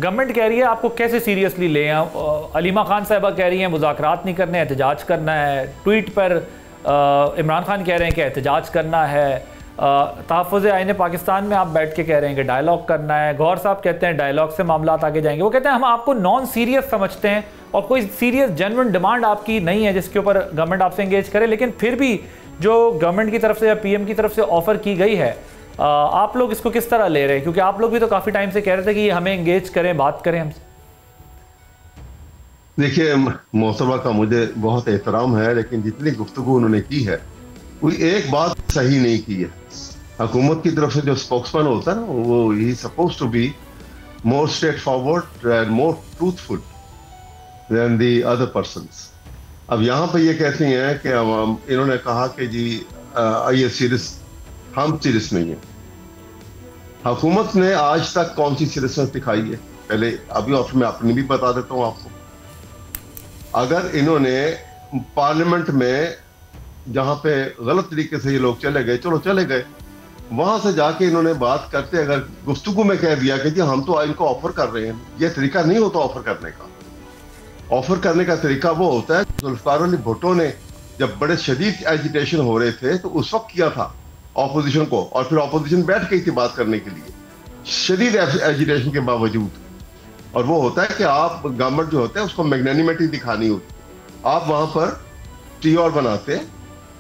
Government کہہ رہی ہے آپ کو کیسے سیریسلی لیں؟ علیمہ خان صاحبہ کہہ رہی ہیں مذاکرات نہیں کرنے، احتجاج کرنا ہے. ٹویٹ پر عمران خان کہہ رہے ہیں کہ احتجاج کرنا ہے. تحفظ آئین پاکستان میں آپ بیٹھ کے کہہ رہے ہیں کہ ڈائیلاگ کرنا ہے. گوہر صاحب کہتے ہیں ڈائیلاگ سے معاملات آگے جائیں گے. وہ کہتے ہیں ہم آپ کو نان سیریس سمجھتے ہیں اور کوئی سیریس جینوئن ڈیمانڈ آپ کی نہیں ہے جس کے اوپر گورنمنٹ آپ سے انگیج کرے، لیکن پھر بھی جو گورنمنٹ کی طرف سے یا پی ایم کی طرف سے آفر کی گئی ہے آپ لوگ اس کو کس طرح لے رہے ہیں؟ کیونکہ آپ لوگ بھی تو کافی ٹائم سے کہہ رہے تھے کہ یہ ہمیں انگیج کریں، بات کریں ہم سے. دیکھیے محترمہ کا مجھے بہت احترام ہے، لیکن جتنی گفتگو انہوں نے کی ہے کوئی ایک بات صحیح نہیں کی ہے. حکومت کی طرف سے جو اسپوکسمین ہوتا ہے نا وہ ہی suppose to be more straightforward and more truthful than the other persons. اب یہاں پہ یہ کہتی ہیں کہ انہوں نے کہا کہ جی یہ سیریس، ہم سیریس نہیں ہیں. حکومت نے آج تک کون سی سیریسنس دکھائی ہے؟ پہلے ابھی اور میں اپنی بھی بتا دیتا ہوں آپ کو. اگر انہوں نے پارلیمنٹ میں جہاں پہ غلط طریقے سے یہ لوگ چلے گئے، چلو چلے گئے، وہاں سے جا کے انہوں نے بات کرتے اگر گفتگو میں کہہ دیا کہ جی ہم تو ان کو آفر کر رہے ہیں، یہ طریقہ نہیں ہوتا آفر کرنے کا. آفر کرنے کا طریقہ وہ ہوتا ہے ذوالفقار علی بھٹو نے جب بڑے شدید ایجیٹیشن ہو رہے تھے تو اس وقت کیا تھا اپوزیشن کو، اور پھر اپوزیشن بیٹھ گئی تھی بات کرنے کے لیے شدید ایجیٹیشن کے باوجود. اور وہ ہوتا ہے کہ آپ گورنمنٹ جو ہوتا ہے اس کو میگنینیمٹی دکھانی ہوتی. آپ وہاں پر ٹی اور بناتے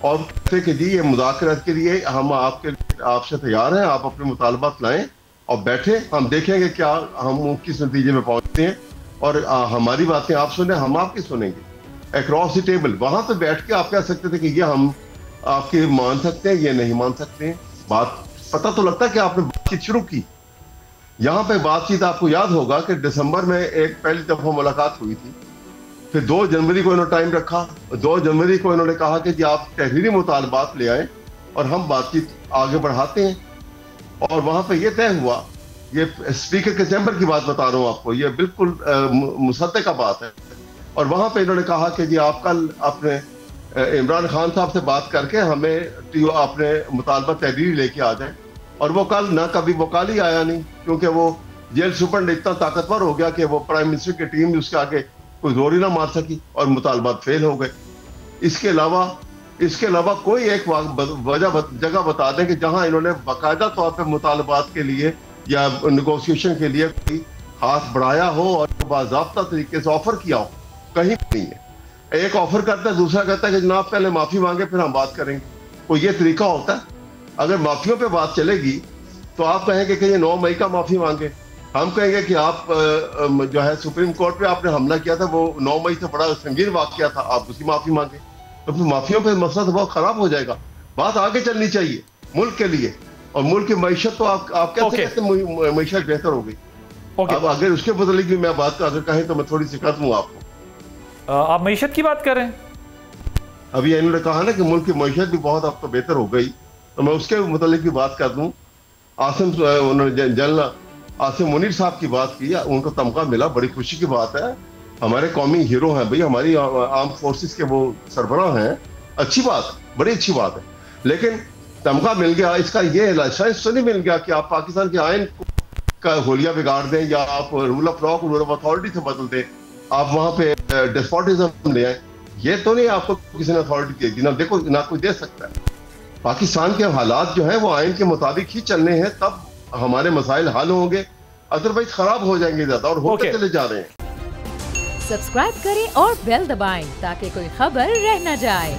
اور کہتے کہ جی یہ مذاکرات کے لیے ہم آپ سے تیار ہیں، آپ اپنے مطالبات لائیں اور بیٹھیں، ہم دیکھیں گے کیا ہم کس نتیجے میں پہنچتے ہیں اور ہماری باتیں آپ سنیں، ہم آپ کی سنیں گے. اکراس دی ٹیبل وہاں پہ بیٹھ کے آپ کہہ سکتے تھے کہ یہ ہم آپ کی مان سکتے ہیں، یہ نہیں مان سکتے ہیں. بات پتہ تو لگتا ہے کہ آپ نے بات چیت شروع کی. یہاں پہ بات چیت آپ کو یاد ہوگا کہ دسمبر میں ایک پہلی دفعہ ملاقات ہوئی تھی، پھر 2 جنوری کو انہوں نے ٹائم رکھا. 2 جنوری کو انہوں نے کہا کہ جی آپ تحریری مطالبات لے آئیں اور ہم بات چیت آگے بڑھاتے ہیں. اور وہاں پہ یہ طے ہوا، یہ اسپیکر کے چیمبر کی بات بتا رہا ہوں آپ کو، یہ بالکل مصدقہ بات ہے. اور وہاں پہ انہوں نے کہا کہ جی آپ کل اپنے عمران خان صاحب سے بات کر کے ہمیں اپنے مطالبہ تحریری لے کے آ جائیں. اور وہ کل نہ کبھی وہ کل ہی آیا نہیں، کیونکہ وہ جیل سپرنٹ اتنا طاقتور ہو گیا کہ وہ پرائم منسٹر کی ٹیم اس کے آگے کوئی زور ہی نہ مار سکی اور مطالبات فیل ہو گئے. اس کے علاوہ کوئی ایک جگہ بتا دیں کہ جہاں انہوں نے باقاعدہ طور پہ مطالبات کے لیے یا نیگوسیشن کے لیے کوئی ہاتھ بڑھایا ہو اور باضابطہ طریقے سے آفر کیا ہو. کہیں نہیں ہے. ایک آفر کرتا ہے، دوسرا کہتا ہے کہ جناب پہلے معافی مانگے پھر ہم بات کریں گے. کوئی یہ طریقہ ہوتا ہے؟ اگر معافیوں پہ بات چلے گی تو آپ کہیں گے کہ یہ 9 مئی کا معافی مانگے، ہم کہیں گے کہ آپ جو ہے سپریم کورٹ پہ آپ نے حملہ کیا تھا وہ 9 مئی سے بڑا سنگین واقعہ تھا، آپ اس کی معافی مانگے. تو پھر معافیوں پہ مسئلہ تو بہت خراب ہو جائے گا. بات آگے چلنی چاہیے ملک کے لیے، اور ملک کی معیشت تو آپ کیسے کہتے ہیں معیشت بہتر ہو گئی. اب اگر اس کے بدلے بھی میں بات اگر کہیں تو میں تھوڑی سی کر دوں آپ کو. آپ معیشت کی بات کر رہے ہیں؟ ابھی انہوں نے کہا نا کہ ملک کی معیشت بھی بہت اب تو بہتر ہو گئی، تو میں اس کے متعلق بھی بات کر دوں. انہوں نے جنرل عاصم منیر صاحب کی بات کی، ان کو تمغہ ملا، بڑی خوشی کی بات ہے. ہمارے قومی ہیرو ہیں بھائی، ہماری آرم فورسز کے وہ سربراہ ہیں، اچھی بات، بڑی اچھی بات ہے. لیکن تمغہ مل گیا، اس کا یہ لائسنس تو نہیں مل گیا کہ آپ پاکستان کے آئین کا حلیہ بگاڑ دیں یا آپ رول آف لا کو رول آف اتھارٹی سے بدل دیں، آپ وہاں پہ ڈیسپوٹزم لے آئیں. یہ تو نہیں آپ کو کسی نے اتھارٹی دی، نہ دیکھو نہ کوئی دے سکتا ہے. پاکستان کے حالات جو ہیں وہ آئین کے مطابق ہی چلنے ہیں، تب ہمارے مسائل حل ہوں گے، ادروائز خراب ہو جائیں گے زیادہ، اور ہوتے چلے جا رہے ہیں. سبسکرائب کریں اور بیل دبائیں تاکہ کوئی خبر رہ نہ جائے.